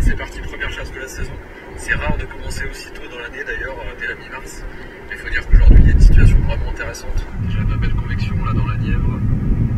c'est parti, première chasse de la saison. C'est rare de commencer aussitôt dans l'année d'ailleurs, dès la mi-mars. Mais il faut dire qu'aujourd'hui il y a une situation vraiment intéressante. Déjà de la belle convection là dans la Nièvre.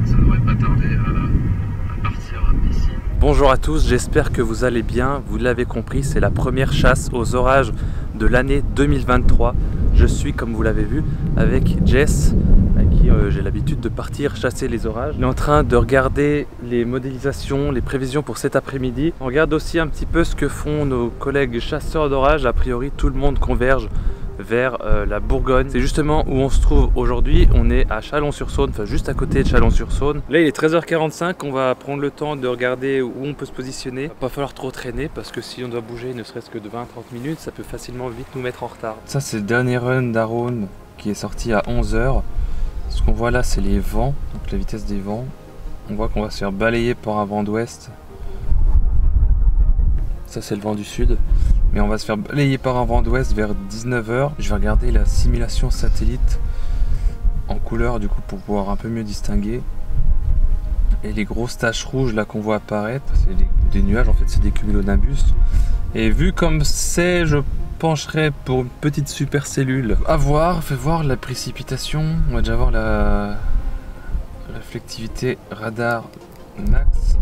Ça devrait pas tarder à partir d'ici. Bonjour à tous, j'espère que vous allez bien. Vous l'avez compris, c'est la première chasse aux orages de l'année 2023. Je suis, comme vous l'avez vu, avec Jess, avec qui j'ai l'habitude de partir chasser les orages. On est en train de regarder les modélisations, les prévisions pour cet après-midi. On regarde aussi un petit peu ce que font nos collègues chasseurs d'orages. A priori, tout le monde converge vers la Bourgogne. C'est justement où on se trouve aujourd'hui. On est à Chalon-sur-Saône, enfin juste à côté de Chalon-sur-Saône. Là il est 13h45, on va prendre le temps de regarder où on peut se positionner. Il va pas falloir trop traîner parce que si on doit bouger ne serait-ce que de 20-30 minutes, ça peut facilement vite nous mettre en retard. Ça c'est le dernier run d'Aaron qui est sorti à 11h. Ce qu'on voit là c'est les vents, donc la vitesse des vents. On voit qu'on va se faire balayer par un vent d'ouest. Ça c'est le vent du sud. Mais on va se faire balayer par un vent d'ouest vers 19h. Je vais regarder la simulation satellite en couleur du coup pour pouvoir un peu mieux distinguer. Et les grosses taches rouges là qu'on voit apparaître, c'est des nuages en fait, c'est des cumulonimbus. Et vu comme c'est, je pencherai pour une petite supercellule. À voir, fais voir la précipitation. On va déjà voir la réflectivité radar max.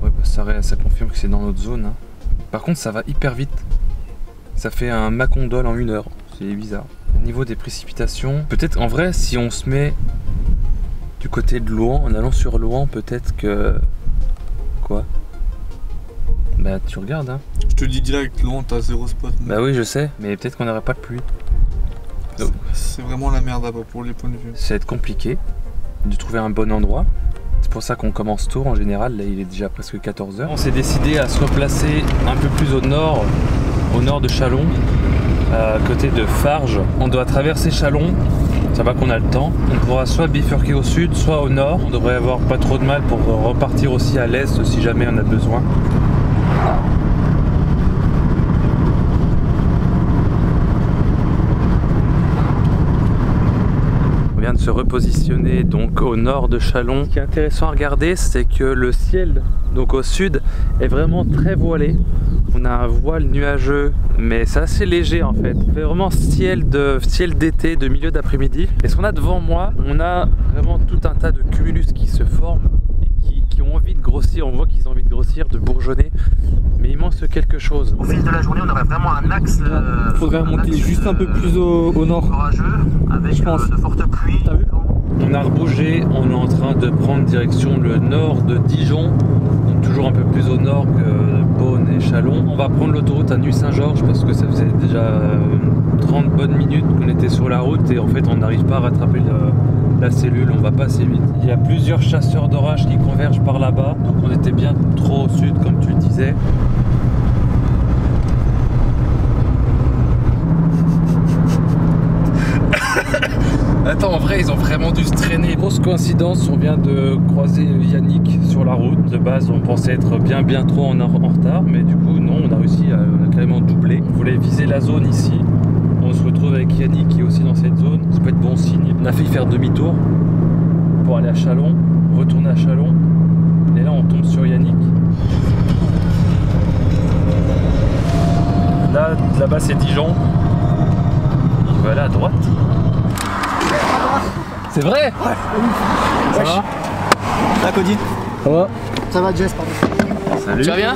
Ouais, bah, ça confirme que c'est dans notre zone. Hein. Par contre ça va hyper vite, ça fait un macondol en 1 heure, c'est bizarre. Au niveau des précipitations, peut-être en vrai si on se met du côté de Louhans, en allant sur Louhans, peut-être que... Quoi? Bah tu regardes hein. Je te dis direct, Louhans t'as 0 spot. Bah oui je sais, mais peut-être qu'on n'aurait pas de pluie. C'est vraiment la merde là-bas pour les points de vue. Ça va être compliqué de trouver un bon endroit. C'est pour ça qu'on commence tôt en général, là il est déjà presque 14h. On s'est décidé à se replacer un peu plus au nord de Chalon, à côté de Farges. On doit traverser Chalon, ça va qu'on a le temps. On pourra soit bifurquer au sud, soit au nord. On devrait avoir pas trop de mal pour repartir aussi à l'est si jamais on a besoin. De se repositionner donc au nord de Chalon. Ce qui est intéressant à regarder, c'est que le ciel donc au sud est vraiment très voilé. On a un voile nuageux, mais c'est assez léger en fait. On fait vraiment ciel d'été, de milieu d'après-midi. Et ce qu'on a devant moi, on a vraiment tout un tas de cumulus qui se forment et qui ont envie de grossir. On voit qu'ils ont envie de grossir, de bourgeonner, mais il manque quelque chose. Au fil de la journée, on aurait vraiment un axe. Il faudrait remonter juste un peu plus au nord. Orageux, avec je pense. De fortes pluies. T'as vu? On a rebougé, on est en train de prendre direction le nord de Dijon, donc toujours un peu plus au nord que Beaune et Chalon. On va prendre l'autoroute à Nuit-Saint-Georges parce que ça faisait déjà 30 bonnes minutes qu'on était sur la route et en fait on n'arrive pas à rattraper la cellule, on va pas assez vite. Il y a plusieurs chasseurs d'orage qui convergent par là-bas, donc on était bien trop au sud comme tu le disais. Attends, en vrai, ils ont vraiment dû se traîner. Grosse coïncidence, on vient de croiser Yannick sur la route. De base, on pensait être bien trop en retard, mais du coup, non, on a réussi, on a carrément doublé. On voulait viser la zone ici. On se retrouve avec Yannick qui est aussi dans cette zone. Ça peut être bon signe. On a failli faire demi-tour pour aller à Chalon, retourner à Chalon. Et là, on tombe sur Yannick. Là-bas, c'est Dijon. Il va aller à droite. C'est vrai? Ouais. Ça va? La Cody. Ça va? Ça va Jess, pardon. Salut. Tu vas bien?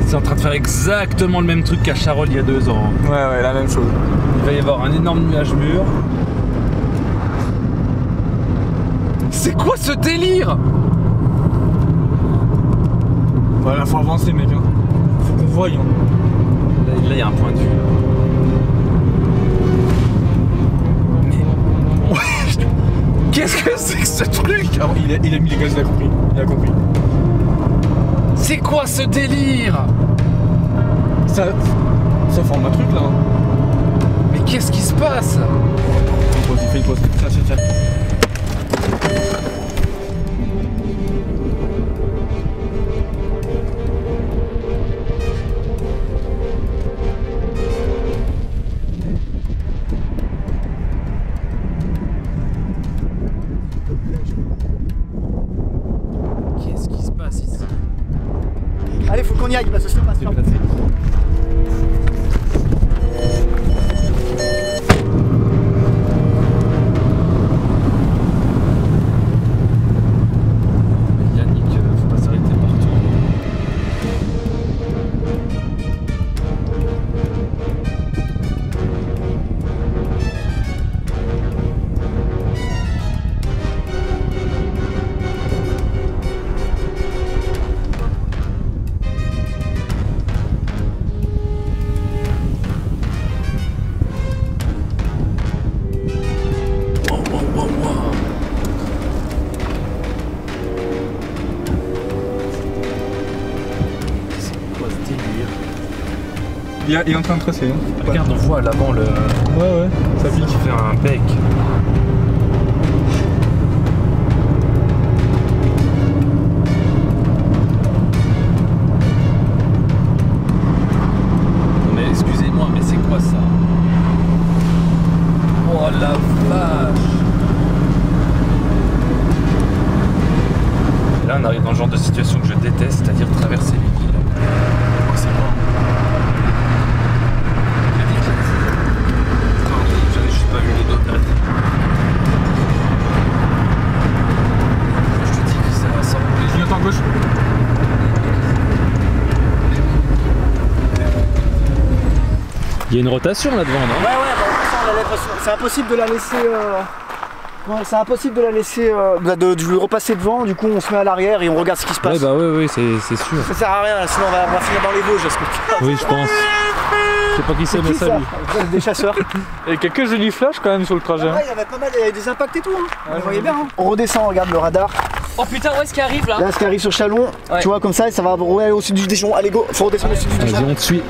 C'est en train de faire exactement le même truc qu'à Charolles il y a 2 ans. Ouais, la même chose. Il va y avoir un énorme nuage mûr. C'est quoi ce délire? Voilà, faut avancer mec. Hein. Faut qu'on voie. Hein. Là, il y a un point de vue. Mais... Qu'est-ce que c'est que ce truc? Alors, il a mis les gaz, il a compris. Il a compris. C'est quoi ce délire? Ça forme un truc là. Hein. Mais qu'est-ce qui se passe? Il fait une pause. Tiens. Allez, faut qu'on y aille, parce que c'est pas sûr. Yannick, faut pas s'arrêter partout. Il est en train de tracer. Hein. Regarde, on voit à l'avant le. Ouais, ça pique. Qui fait un bec. Non mais excusez-moi, mais c'est quoi ça? Oh la vache! Et là on arrive dans le genre de situation que je déteste, c'est-à-dire traverser les villes. C'est bon. J'avais juste pas vu les dos d'arrêter. Je te dis que ça va s'enrouler. Je viens en gauche. Il y a une rotation là devant, non? Ouais, c'est impossible de la laisser. Ouais, c'est impossible de la laisser. De lui repasser devant, du coup on se met à l'arrière et on regarde ce qui se passe. Ouais, bah oui, c'est sûr. Ça sert à rien, sinon on va finir dans les Vosges. Oui, je pense. Je sais pas qui c'est, mais salut. Des chasseurs. Il y a quelques jolis flashs quand même sur le trajet. Ouais, il y avait pas mal, il y avait des impacts et tout. Hein. Vous voyez bien. Hein. On redescend, regarde le radar. Oh putain, où est-ce qu'il arrive là? Là, ce qui arrive sur Chalon, ouais. Tu vois, comme ça, et ça va rouler au-dessus du Dijon. Allez, go, faut redescendre au-dessus du Dijon. Vas-y, on te suit.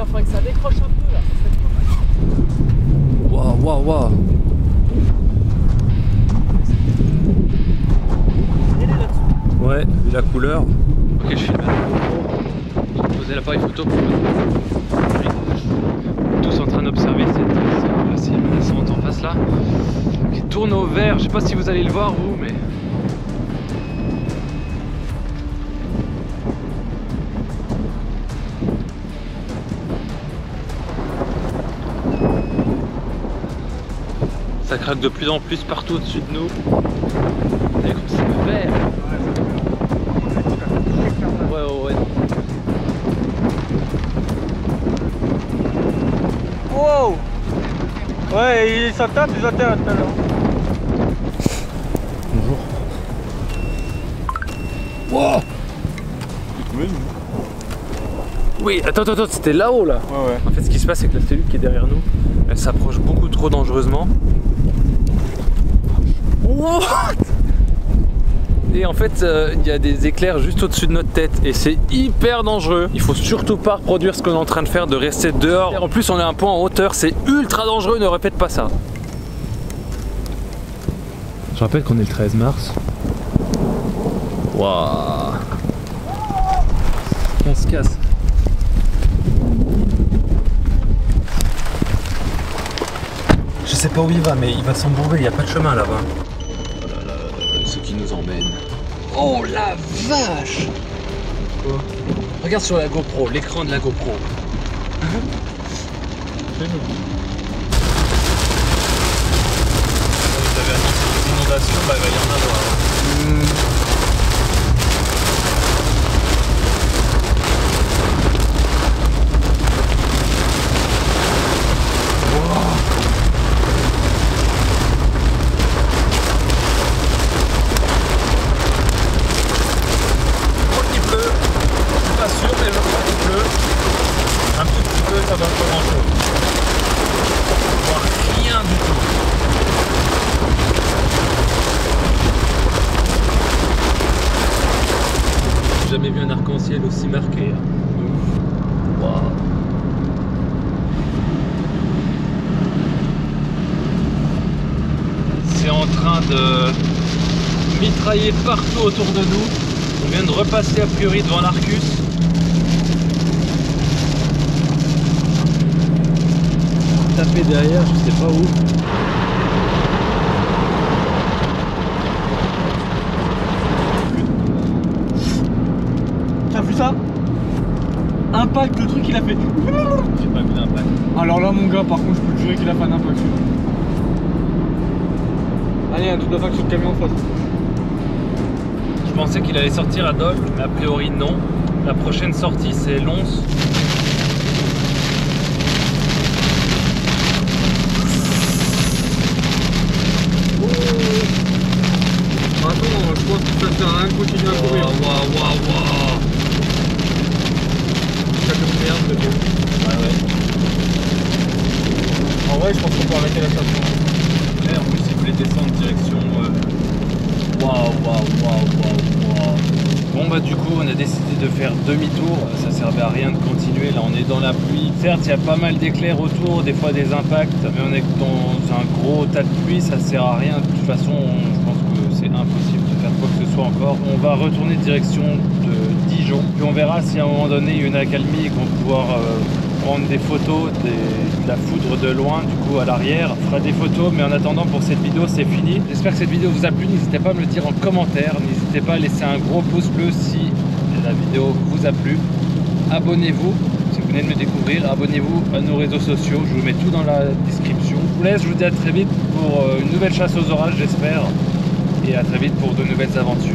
Faudrait que ça décroche un peu là, ça serait pas mal. Waouh. Ouais, vu la couleur. Ok, je filme. Je vais poser l'appareil photo pour tous en train d'observer cette cible menaçante en face là qui tourne au vert. Je sais pas si vous allez le voir vous, mais ça craque de plus en plus partout au-dessus de nous. Vous voyez comme c'est vert. Ouais. Wow. Ouais, ça tape, ils atterrent tout à l'heure. Bonjour. Wow. Oui, attends, c'était là-haut là. Ouais. En fait, ce qui se passe, c'est que la cellule qui est derrière nous, elle s'approche beaucoup trop dangereusement. What? Et en fait, il y a des éclairs juste au-dessus de notre tête et c'est hyper dangereux. Il faut surtout pas reproduire ce qu'on est en train de faire, de rester dehors. Et en plus, on est un point en hauteur, c'est ultra dangereux, ne répète pas ça. Je rappelle qu'on est le 13 mars. Waouh. On se casse. Je sais pas où il va, mais il va s'embourber, il n'y a pas de chemin là-bas. Oh là là, ce qui nous emmène. Oh la vache! Quoi? Regarde sur la GoPro, l'écran de la GoPro. Vous avez annoncé des inondations, bah il va y en avoir. arc-en-ciel aussi marqué. Wow. C'est en train de mitrailler partout autour de nous. On vient de repasser a priori devant l'Arcus. Taper derrière, je sais pas où. T'as vu ça? Impact, le truc il a fait. J'ai pas vu d'impact. Alors là mon gars, par contre je peux te jurer qu'il a pas d'impact. Allez, il y a un double impact sur le camion en face. Je pensais qu'il allait sortir à Dole, mais a priori non. La prochaine sortie c'est Lons. Attends, je pense que ça sert à rien de continuer à courir. Waouh. Ça comme merde, le gars. Ouais. En vrai, je pense qu'on peut arrêter la station. Ouais, en plus il voulait descendre direction. Waouh. Bon bah du coup on a décidé de faire demi-tour, ça servait à rien de continuer, là on est dans la pluie. Certes il y a pas mal d'éclairs autour, des fois des impacts, mais on est dans un gros tas de pluie, ça sert à rien. De toute façon je pense que c'est impossible de faire quoi que ce soit encore. On va retourner direction de Dijon, puis on verra si à un moment donné il y a une accalmie et qu'on va pouvoir prendre des photos de la foudre de loin, du coup à l'arrière. On fera des photos, mais en attendant pour cette vidéo c'est fini. J'espère que cette vidéo vous a plu, n'hésitez pas à me le dire en commentaire, n'hésitez pas à laisser un gros pouce bleu si la vidéo vous a plu. Abonnez-vous si vous venez de me découvrir, abonnez-vous à nos réseaux sociaux, je vous mets tout dans la description. Je vous laisse, je vous dis à très vite pour une nouvelle chasse aux orages j'espère, et à très vite pour de nouvelles aventures.